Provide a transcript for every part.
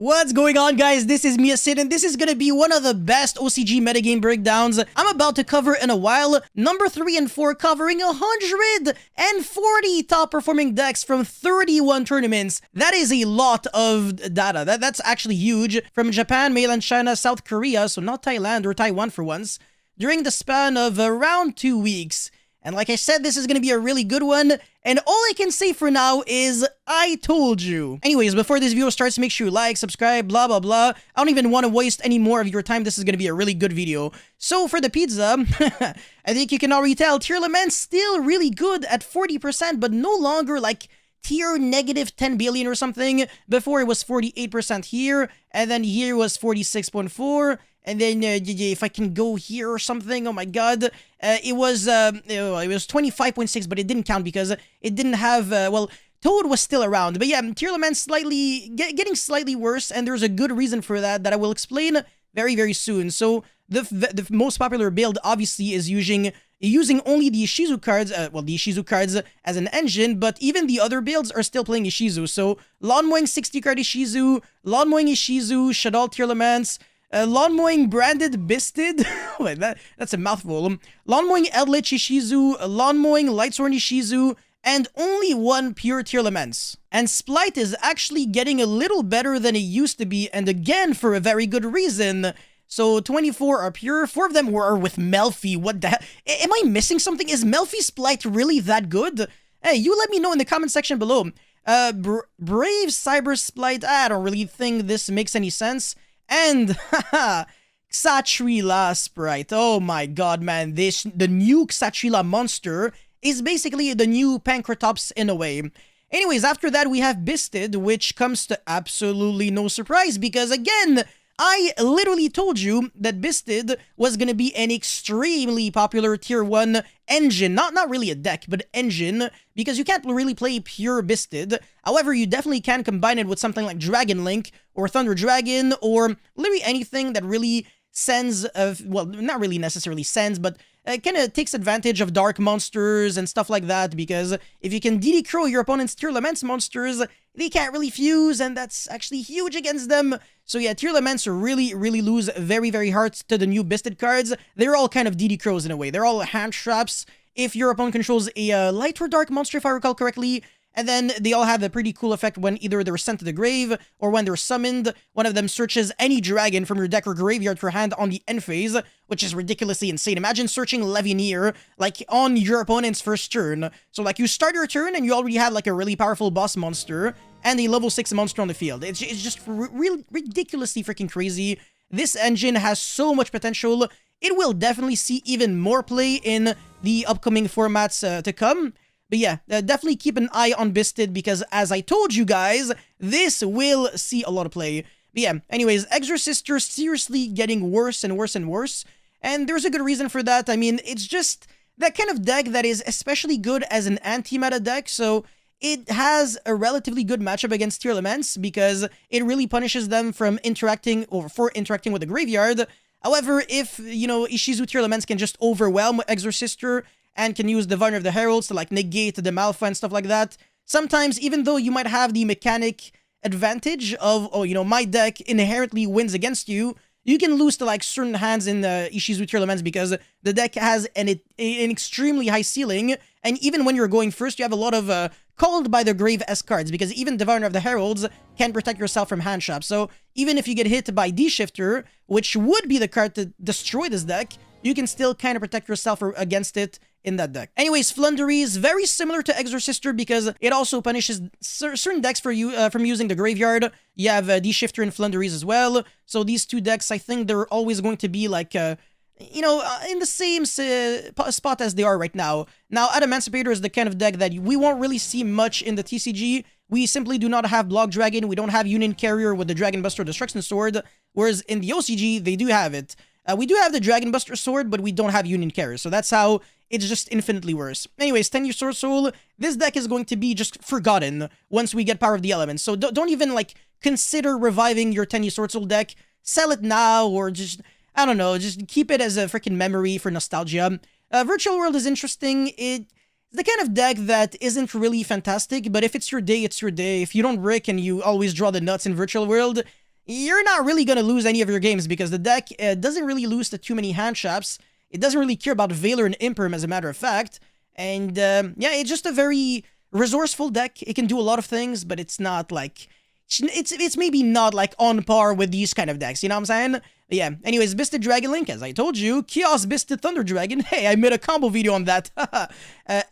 What's going on, guys? This is Mia Sid, and this is gonna be one of the best OCG metagame breakdowns I'm about to cover in a while. Number 3 and 4 covering 140 top performing decks from 31 tournaments. That is a lot of data. That's actually huge. From Japan, mainland China, South Korea, so not Thailand or Taiwan for once, during the span of around 2 weeks. And like I said, this is going to be a really good one. And all I can say for now is, I told you. Anyways, before this video starts, make sure you like, subscribe, blah, blah, blah. I don't even want to waste any more of your time. This is going to be a really good video. So for the pizza, I think you can already tell, Tearlaments still really good at 40%, but no longer like tier negative 10 billion or something. Before it was 48% here, and then here was 46.4. And then if I can go here or something, oh my god, it was 25.6, but it didn't count because it didn't have, well, Toad was still around. But yeah, Tearlaments slightly, getting slightly worse, and there's a good reason for that I will explain very, very soon. So the most popular build, obviously, is using only the Ishizu cards, the Ishizu cards as an engine, but even the other builds are still playing Ishizu. So Lawn Mowing 60 card Ishizu, Lawn Mowing Ishizu, Shadal Tearlaments, Lawn Mowing Branded Bisted. Wait, that's a mouthful. Lawn Mowing Eldritch Ishizu, Lawn Mowing Lightsworn Ishizu, and only one pure Tearlaments. And Spright is actually getting a little better than it used to be, and again for a very good reason. So 24 are pure, 4 of them were with Melfi. What the hell? Am I missing something? Is Melfi Spright really that good? Hey, you let me know in the comment section below. Brave Cyber Spright, I don't really think this makes any sense. And, haha, Xatrila Spright. Oh my god, man. The new Xatrila monster is basically the new Pancratops in a way. Anyways, after that, we have Bisted, which comes to absolutely no surprise because, again, I literally told you that Bisted was going to be an extremely popular tier 1 engine. Not really a deck, but engine, because you can't really play pure Bisted. However, you definitely can combine it with something like Dragon Link or Thunder Dragon or literally anything that really sends, well, not really necessarily sends, but kind of takes advantage of dark monsters and stuff like that, because if you can DD Crow your opponent's Tearlaments monsters, they can't really fuse, and that's actually huge against them. So yeah, Tearlaments really lose very, very hard to the new Bisted cards. They're all kind of DD Crows in a way. They're all hand traps if your opponent controls a light or dark monster, if I recall correctly. And then they all have a pretty cool effect when either they're sent to the grave or when they're summoned. One of them searches any dragon from your deck or graveyard for hand on the end phase, which is ridiculously insane. Imagine searching Levineer, like, on your opponent's first turn. So, like, you start your turn and you already have, like, a really powerful boss monster and a level 6 monster on the field. It's just really ridiculously freaking crazy. This engine has so much potential. It will definitely see even more play in the upcoming formats to come. But yeah, definitely keep an eye on Bisted because, as I told you guys, this will see a lot of play. But yeah, anyways, Exorcister seriously getting worse and worse and worse. And there's a good reason for that. I mean, it's just that kind of deck that is especially good as an anti-meta deck. So it has a relatively good matchup against Tearlaments because it really punishes them from interacting with the graveyard. However, if, you know, Ishizu Tearlaments can just overwhelm Exorcister and can use Diviner of the Heralds to, like, negate the Malfa and stuff like that. Sometimes, even though you might have the mechanic advantage of, oh, you know, my deck inherently wins against you, you can lose to, like, certain hands in Ishizu Tearlaments because the deck has an extremely high ceiling, and even when you're going first, you have a lot of Called by the Grave S cards, because even Diviner of the Heralds can protect yourself from hand traps. So, even if you get hit by D-Shifter, which would be the card to destroy this deck, you can still kind of protect yourself against it in that deck. Anyways, Flundery is very similar to Exorcister because it also punishes certain decks from using the graveyard. You have D-Shifter and Flunderies as well. So these two decks, I think they're always going to be like, you know, in the same spot as they are right now. Now, Adamantipator is the kind of deck that we won't really see much in the TCG. We simply do not have Block Dragon. We don't have Union Carrier with the Dragon Buster Destruction Sword, whereas in the OCG, they do have it. We do have the Dragon Buster Sword, but we don't have Union Carrier, so that's how it's just infinitely worse. Anyways, 10 Year Sword Soul, this deck is going to be just forgotten once we get Power of the Elements, so don't even, like, consider reviving your 10 Year Sword Soul deck. Sell it now, or just, I don't know, just keep it as a freaking memory for nostalgia. Virtual World is interesting. It's the kind of deck that isn't really fantastic, but if it's your day, it's your day. If you don't Rick and you always draw the nuts in Virtual World, you're not really gonna lose any of your games because the deck doesn't really lose to too many hand traps. It doesn't really care about Valor and Imperm, as a matter of fact. And yeah, it's just a very resourceful deck. It can do a lot of things, but it's not like... It's maybe not like on par with these kind of decks, you know what I'm saying? But yeah, anyways, Bisted Dragon Link, as I told you. Chaos Bisted Thunder Dragon. Hey, I made a combo video on that.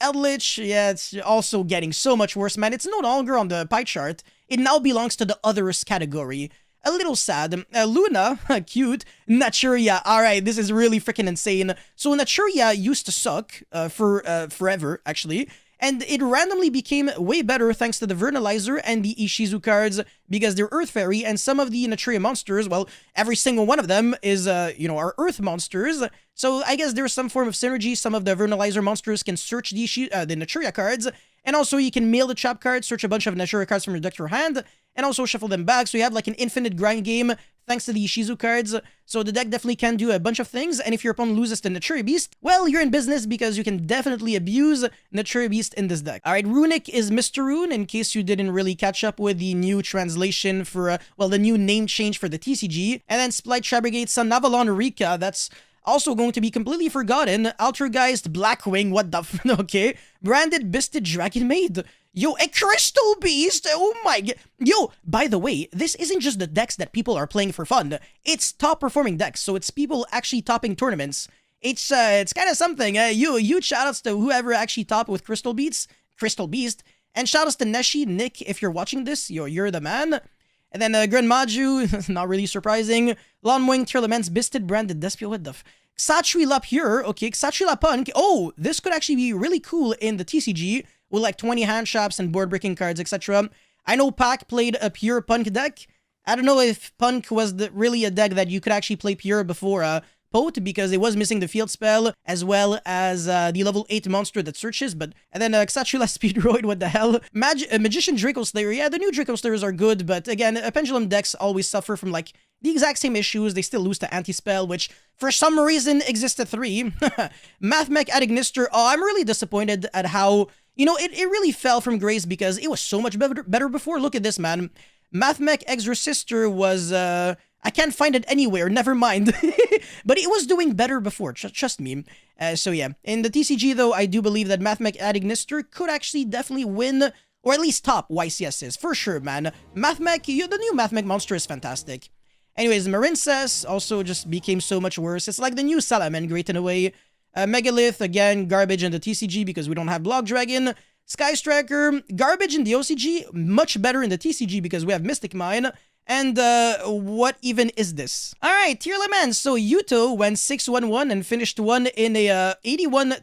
Eldritch, yeah, it's also getting so much worse, man. It's no longer on the pie chart. It now belongs to the others category. A little sad. Luna, cute. Naturia, alright, this is really freaking insane. So Naturia used to suck for forever, actually. And it randomly became way better thanks to the Vernalizer and the Ishizu cards because they're Earth Fairy, and some of the Naturia monsters, well, every single one of them is, you know, are Earth monsters. So I guess there's some form of synergy. Some of the Vernalizer monsters can search the Naturia cards, and also you can mail the trap cards, search a bunch of Naturia cards from your deck to your hand, and also shuffle them back. So you have like an infinite grind game thanks to the Ishizu cards. So the deck definitely can do a bunch of things, and if your opponent loses to Naturia Beast, well, you're in business because you can definitely abuse Naturia Beast in this deck. Alright, Runic is Mr. Rune, in case you didn't really catch up with the new translation for, well, the new name change for the TCG. And then Splight Trabrigate Sanavalon Rika, that's also going to be completely forgotten. Altergeist Blackwing, what the okay. Branded Bisted Dragon Maid. Yo, a Crystal Beast! Oh my god. Yo, by the way, this isn't just the decks that people are playing for fun. It's top performing decks, so it's people actually topping tournaments. It's kind of something. Huge shoutouts to whoever actually topped with Crystal Beast. And shoutouts to Neshi, Nick, if you're watching this, you're the man. And then Grand Maju, not really surprising. Lawnwing, Tearlaments, Bisted, Branded, Despio, what the Xatri La Pure, okay, Xatri La Punk. Oh, this could actually be really cool in the TCG with like 20 hand traps and board breaking cards, etc. I know Pac played a pure Punk deck. I don't know if Punk was really a deck that you could actually play pure before Pote, because it was missing the field spell as well as the level 8 monster that searches. But and then Xatula Speedroid, what the hell? Magician Draco Slayer, yeah, the new Draco Slayers are good, but again, Pendulum decks always suffer from like the exact same issues. They still lose to Anti-Spell, which for some reason exists at 3. Mathmech Adignister, oh, I'm really disappointed at how, you know, it really fell from grace because it was so much better before. Look at this, man. Mathmech Exorcister was, I can't find it anywhere, never mind. But it was doing better before, trust me. So yeah, in the TCG though, I do believe that Mathmech Adignister could actually definitely win, or at least top YCSs, for sure, man. Mathmech, the new Mathmech monster is fantastic. Anyways, Marincess also just became so much worse. It's like the new Salaman, great in a way. Megalith, again, garbage in the TCG because we don't have Block Dragon. Sky Striker, garbage in the OCG, much better in the TCG because we have Mystic Mine. And what even is this? Alright, Tearlaments. So Yuto went 6-1-1 and finished 1 in a 81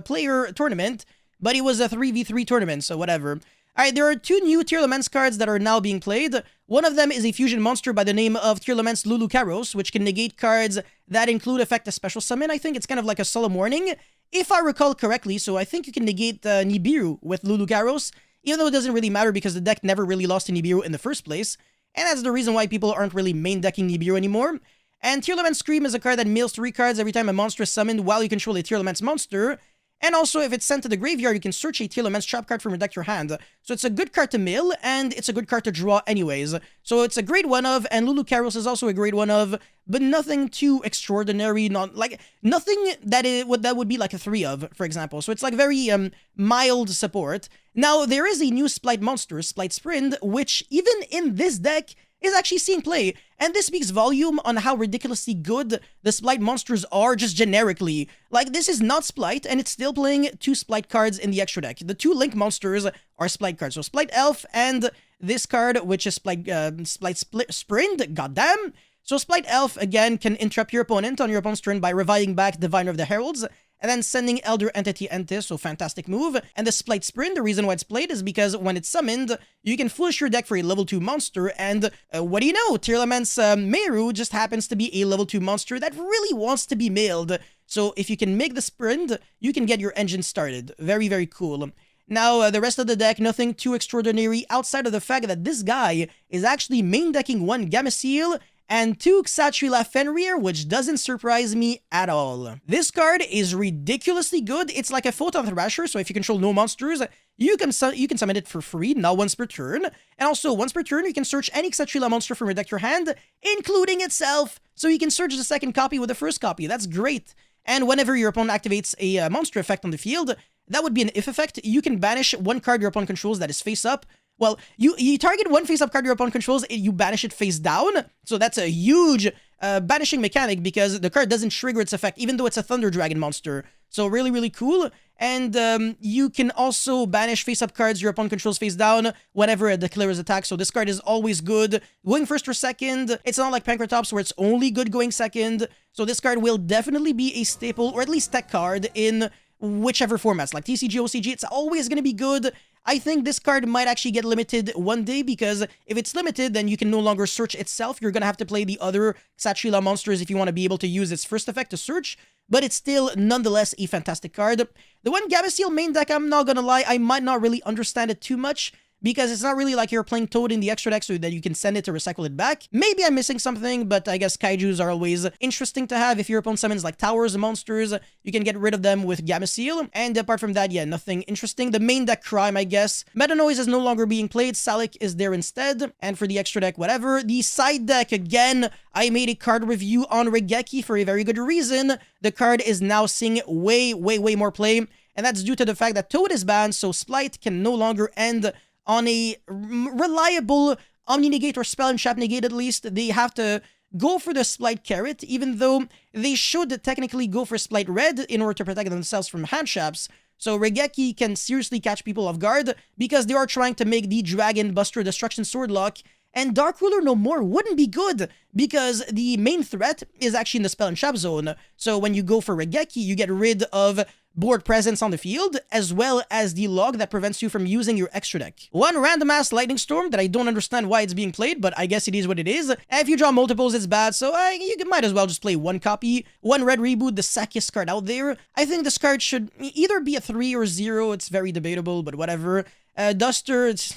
player tournament, but it was a 3v3 tournament, so whatever. Alright, there are 2 new Tearlaments cards that are now being played. One of them is a fusion monster by the name of Tearlaments Lulu Karos, which can negate cards that include effect a special summon. I think it's kind of like a Solemn Warning, if I recall correctly, so I think you can negate Nibiru with Lulu Karos, even though it doesn't really matter because the deck never really lost to Nibiru in the first place. And that's the reason why people aren't really main decking Nibiru anymore. And Tearlaments Scream is a card that mails 3 cards every time a monster is summoned while you control a Tearlaments monster. And also, if it's sent to the graveyard, you can search a Tearlaments trap card from your deck to your hand. So it's a good card to mail, and it's a good card to draw anyways. So it's a great one of, and Lulu Karos is also a great one of, but nothing too extraordinary, nothing that would be like a 3 of, for example. So it's like very mild support. Now, there is a new Splight monster, Splight Sprint, which even in this deck is actually seeing play, and this speaks volume on how ridiculously good the Splight monsters are just generically. Like, this is not Splight, and it's still playing 2 Splight cards in the extra deck. The 2 Link monsters are Splight cards, so Splight Elf and this card, which is Splight Sprint, goddamn. So Splight Elf, again, can interrupt your opponent on your opponent's turn by reviving back Diviner of the Heralds, and then sending Elder Entity Entis, so fantastic move. And the Splight Sprint, the reason why it's played is because when it's summoned, you can foolish your deck for a level 2 monster, and what do you know, Tearlaments Meru just happens to be a level 2 monster that really wants to be mailed. So if you can make the Sprint, you can get your engine started. Very, very cool. Now, the rest of the deck, nothing too extraordinary outside of the fact that this guy is actually main decking 1 Gameciel and 2 Xatrila Fenrir, which doesn't surprise me at all. This card is ridiculously good. It's like a Photon Thrasher, so if you control no monsters, you can summon it for free, now once per turn. And also, once per turn, you can search any Xatrila monster from your deck to your hand, including itself. So you can search the second copy with the first copy. That's great. And whenever your opponent activates a monster effect on the field, that would be an if effect. You can banish one card your opponent controls that is face up. Well, you target one face-up card your opponent controls, you banish it face down. So that's a huge banishing mechanic because the card doesn't trigger its effect, even though it's a Thunder Dragon monster. So really, really cool. And you can also banish face-up cards your opponent controls face down whenever it declares attack. So this card is always good going first or second. It's not like Pankratops where it's only good going second. So this card will definitely be a staple, or at least tech card in whichever formats, like TCG, OCG. It's always going to be good. I think this card might actually get limited one day, because if it's limited, then you can no longer search itself. You're going to have to play the other Xatrila monsters if you want to be able to use its first effect to search, but it's still nonetheless a fantastic card. The one Gameciel main deck, I'm not going to lie, I might not really understand it too much, because it's not really like you're playing Toad in the extra deck so that you can send it to recycle it back. Maybe I'm missing something, but I guess Kaijus are always interesting to have. If your opponent summons like towers and monsters, you can get rid of them with Gameciel. And apart from that, yeah, nothing interesting. The main deck Crime, I guess. Meta Noise is no longer being played. Salic is there instead. And for the extra deck, whatever. The side deck, again, I made a card review on Regeki for a very good reason. The card is now seeing way more play. And that's due to the fact that Toad is banned, so Splight can no longer end on a reliable Omni-Negate or Spell and Trap Negate at least. They have to go for the Splight Carrot, even though they should technically go for Splight Red in order to protect themselves from hand traps. So Regeki can seriously catch people off guard, because they are trying to make the Dragon Buster Destruction Swordlock, and Dark Ruler No More wouldn't be good, because the main threat is actually in the Spell and Trap zone. So when you go for Regeki, you get rid of board presence on the field, as well as the log that prevents you from using your extra deck. One random-ass Lightning Storm that I don't understand why it's being played, but I guess it is what it is. And if you draw multiples, it's bad, so you might as well just play one copy. One red reboot, the sackiest card out there. I think this card should either be a 3 or 0. It's very debatable, but whatever. Duster, it's...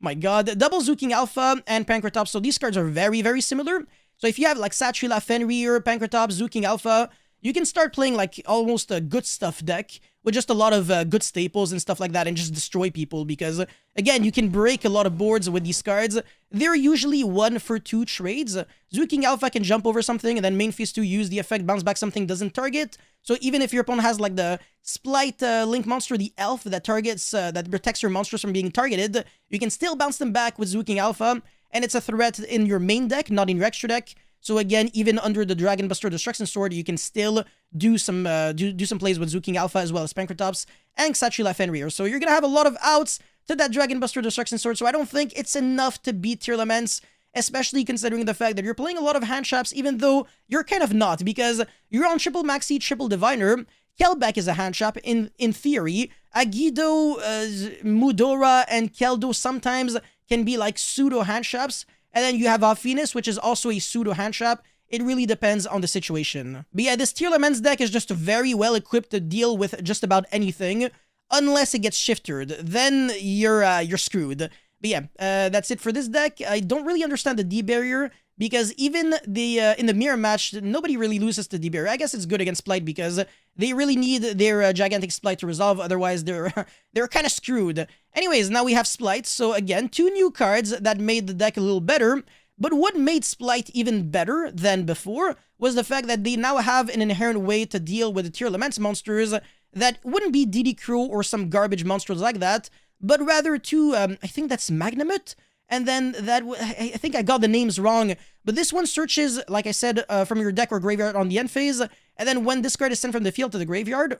my god. Double Zuking Alpha and Pankratops, so these cards are very similar. So if you have like Xatrila Fenrir, Pankratops, Zuking Alpha, you can start playing like almost a good stuff deck with just a lot of good staples and stuff like that, and just destroy people, because again, you can break a lot of boards with these cards. They're usually 1 for 2 trades. Zuking Alpha can jump over something, and then main phase 2 use the effect, bounce back something, doesn't target. So even if your opponent has like the Splight Link monster, the elf that targets, that protects your monsters from being targeted, you can still bounce them back with Zuking Alpha, and it's a threat in your main deck, not in your extra deck. So again, even under the Dragon Buster Destruction Sword, you can still do some plays with Zuking Alpha as well as Pankratops and Xatrila Fenrir. So you're gonna have a lot of outs to that Dragon Buster Destruction Sword. So I don't think it's enough to beat Tearlaments, especially considering the fact that you're playing a lot of hand traps, even though you're kind of not, because you're on triple Maxi, triple Diviner. Kelbeck is a hand trap in theory. Agido, Mudora, and Keldo sometimes can be like pseudo hand traps. And then you have Alphinus, which is also a pseudo hand trap. It really depends on the situation. But yeah, this Tearlaments deck is just very well equipped to deal with just about anything, unless it gets shifted. Then you're screwed. But yeah, that's it for this deck. I don't really understand the D barrier, because even in the mirror match, nobody really loses the D barrier. I guess it's good against Splight, because they really need their gigantic Splight to resolve, otherwise they're kind of screwed. Anyways, now we have Splight, so again, 2 new cards that made the deck a little better. But what made Splight even better than before was the fact that they now have an inherent way to deal with the Tearlaments monsters that wouldn't be DD Crow or some garbage monsters like that, but rather 2, I think that's Magnamut, and then I think I got the names wrong, but this one searches, like I said, from your deck or graveyard on the end phase, and then when this card is sent from the field to the graveyard,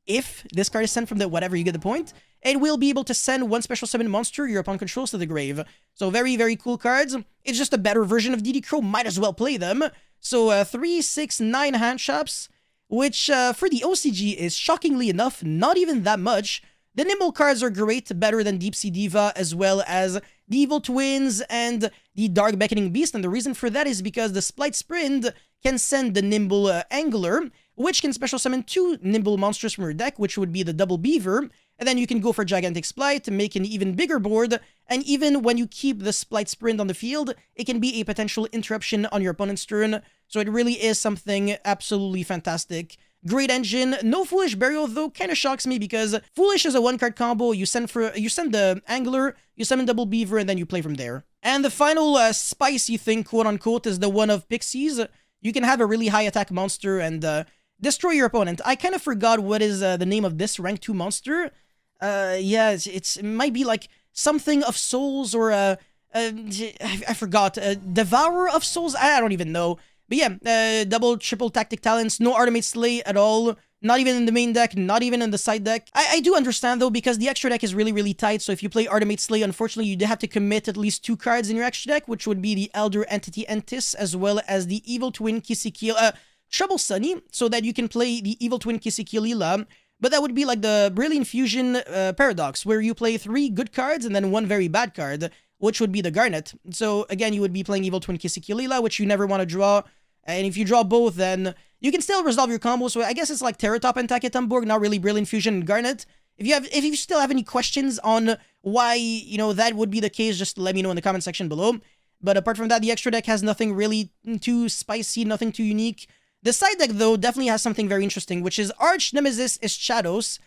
if this card is sent from the whatever, you get the point, it will be able to send one special summon monster your opponent controls to the grave. So very cool cards. It's just a better version of DD Crow, might as well play them. So 3, 6, 9 hand traps, which for the OCG is shockingly enough not even that much. The Nimble cards are great, better than Deep Sea Diva, as well as the Evil Twins and the Dark Beckoning Beast, and the reason for that is because the Splight Sprint can send the Nimble Angler, which can special summon 2 Nimble monsters from your deck, which would be the Double Beaver, and then you can go for Gigantic Spright to make an even bigger board, and even when you keep the Spright Sprint on the field, it can be a potential interruption on your opponent's turn, so it really is something absolutely fantastic. Great engine. No Foolish Burial though kind of shocks me because Foolish is a one-card combo. You send the Angler, you summon Double Beaver, and then you play from there. And the final spicy thing, quote-unquote, is the one of Pixies. You can have a really high attack monster and destroy your opponent. I kind of forgot what is the name of this rank 2 monster. Yeah, it might be like something of Souls or I forgot. Devourer of Souls? I don't even know. But yeah, double, triple Tactic Talents, no Ultimate Slay at all, not even in the main deck, not even in the side deck. I do understand though, because the extra deck is really, really tight, so if you play Ultimate Slay, unfortunately, you have to commit at least 2 cards in your extra deck, which would be the Elder Entity Entis, as well as the Evil Twin Kisikil, Trouble Sunny, so that you can play the Evil Twin Kisikilila, but that would be like the Brilliant Fusion Paradox, where you play 3 good cards and then 1 very bad card, which would be the Garnet. So again, you would be playing Evil Twin Kisikilila, which you never want to draw. And if you draw both, then you can still resolve your combo. So I guess it's like Terratop and Taketamborg, not really Brilliant Fusion and Garnet. If you still have any questions on why, you know, that would be the case, just let me know in the comment section below. But apart from that, the extra deck has nothing really too spicy, nothing too unique. The side deck, though, definitely has something very interesting, which is Arch Nemesis Ischados.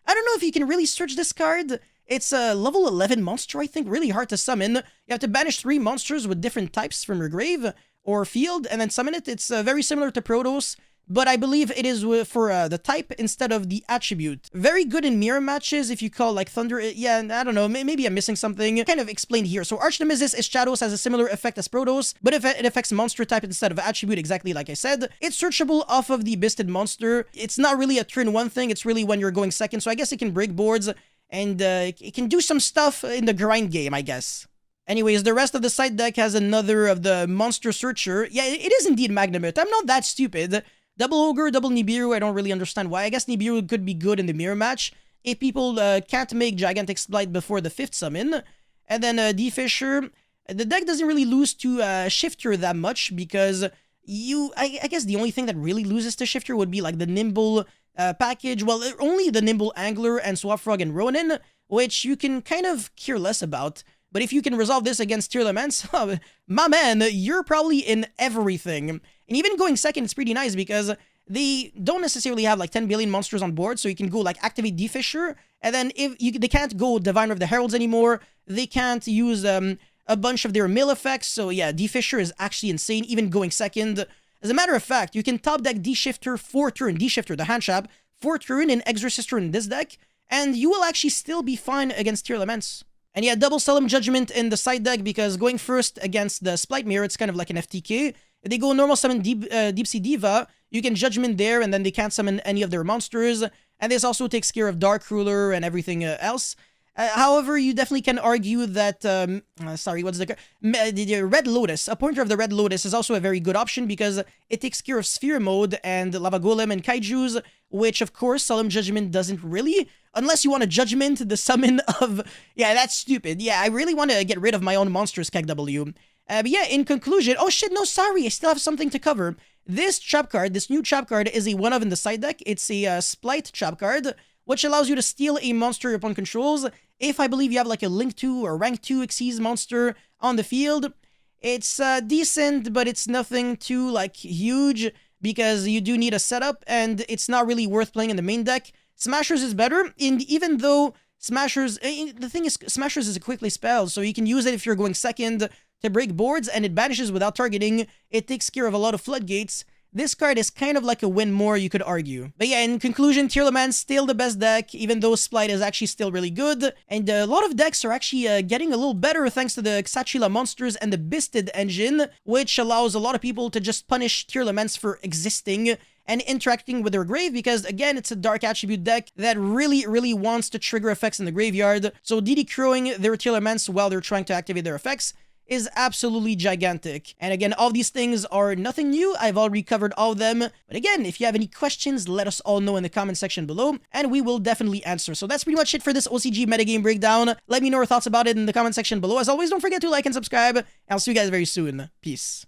I don't know if you can really search this card. It's a level 11 monster, I think, really hard to summon. You have to banish 3 monsters with different types from your grave or field, and then summon it. It's very similar to Protoss, but I believe it is for the type instead of the attribute. Very good in mirror matches if you call like Thunder. Yeah, I don't know, maybe I'm missing something. Kind of explained here. So Arch Nemesis Ischados has a similar effect as Protoss, but if it affects monster type instead of attribute, exactly like I said. It's searchable off of the Bisted monster. It's not really a turn 1 thing, it's really when you're going second, so I guess it can break boards, and it can do some stuff in the grind game, I guess. Anyways, the rest of the side deck has another of the Monster Searcher. Yeah, it is indeed Magnamut. I'm not that stupid. Double Ogre, double Nibiru, I don't really understand why. I guess Nibiru could be good in the mirror match if people can't make Gigantic Spright before the 5th summon. And then D-Fisher. The deck doesn't really lose to Shifter that much because I guess the only thing that really loses to Shifter would be like the Nimble package. Well, only the Nimble Angler and Swap Frog and Ronin, which you can kind of care less about. But if you can resolve this against Tearlaments, oh, my man, you're probably in everything. And even going second, it's pretty nice because they don't necessarily have like 10 billion monsters on board, so you can go like activate D-Fisher, and then if they can't go Diviner of the Heralds anymore, they can't use a bunch of their mill effects, so yeah, D-Fisher is actually insane, even going second. As a matter of fact, you can top deck D-Shifter 4 turn, D-Shifter, the hand trap, 4 turn in Exorcister in this deck, and you will actually still be fine against Tearlaments. And yeah, double Solemn Judgment in the side deck because going first against the Spright Mirror, it's kind of like an FTK. If they go normal summon Deep Sea Diva, you can Judgment there and then they can't summon any of their monsters. And this also takes care of Dark Ruler and everything else. However, you definitely can argue that, sorry, what's the Red Lotus, a pointer of the Red Lotus is also a very good option because it takes care of Sphere Mode and Lava Golem and Kaijus, which of course Solemn Judgment doesn't really, unless you want to Judgment the summon of, yeah, that's stupid. Yeah, I really want to get rid of my own monsters, KEKW. But yeah, in conclusion, oh shit, no, sorry, I still have something to cover. This trap card, this new trap card is a one-of in the side deck. It's a Spright trap card, which allows you to steal a monster your opponent controls. If I believe you have like a Link 2 or Rank 2 Xyz monster on the field, it's decent, but it's nothing too like huge because you do need a setup and it's not really worth playing in the main deck. Smashers is better, and even though Smashers, the thing is, Smashers is a quickly spell, so you can use it if you're going second to break boards, and it banishes without targeting. It takes care of a lot of floodgates. This card is kind of like a win more, you could argue. But yeah, in conclusion, Tearlaments still the best deck, even though Spright is actually still really good. And a lot of decks are actually getting a little better thanks to the Xachila monsters and the Bisted engine, which allows a lot of people to just punish Tearlaments for existing and interacting with their grave, because again, it's a dark attribute deck that really wants to trigger effects in the graveyard. So DD crowing their Tearlaments while they're trying to activate their effects is absolutely gigantic. And again, all these things are nothing new. I've already covered all of them. But again, if you have any questions, let us all know in the comment section below, and we will definitely answer. So that's pretty much it for this OCG metagame breakdown. Let me know your thoughts about it in the comment section below. As always, don't forget to like and subscribe, and I'll see you guys very soon. Peace.